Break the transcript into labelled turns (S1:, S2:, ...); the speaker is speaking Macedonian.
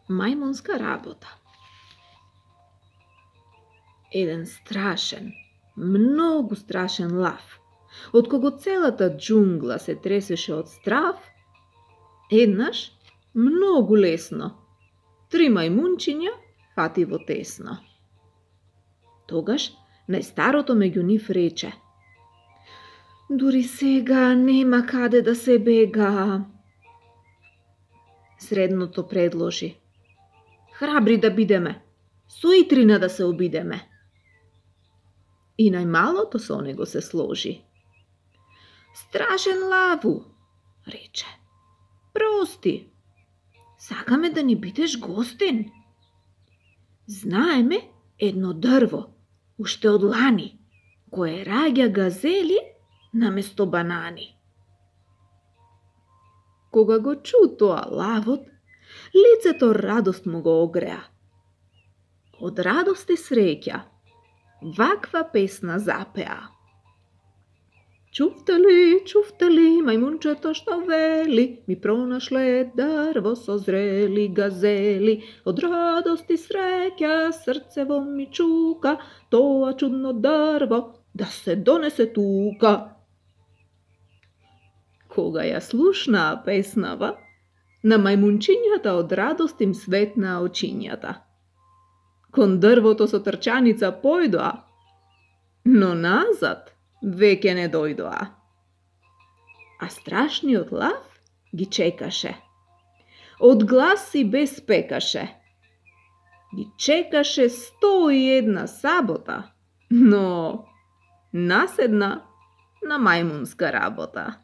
S1: Мајмунска работа. Еден страшен, многу страшен лав, од кого целата џунгла се тресеше од страв, еднаш, многу лесно, 3 мајмунчиња фати во тесно. Тогаш најстарото меѓу нив рече: дури сега нема каде да се бега. Средното предложи: храбри да бидеме, суитрина да се обидеме. И најмалото со него се сложи. Страшен лаву, рече, прости, сакаме да ни бидеш гостин. Знаеме едно дрво, уште од лани, кое раѓа газели наместо банани. Кога го чу тоа лавот, лицето радост му го огреа. Од радост и среќа ваква песна запеа. Чуфтали, мајмунчето што вели, ми пронашле дрво со зрели газели. Од радост и среќа срцево ми чука, тоа чудно дрво да се донесе тука. Кога ја слушнаа песнава, на мајмунчињата од радост им светнаа очињата. Кон дрвото со трчаница појдоа, но назад веќе не дојдоа. А страшниот лав ги чекаше. Од глас и без пекаше. Ги чекаше 101 сабота, но наседна на мајмунска работа.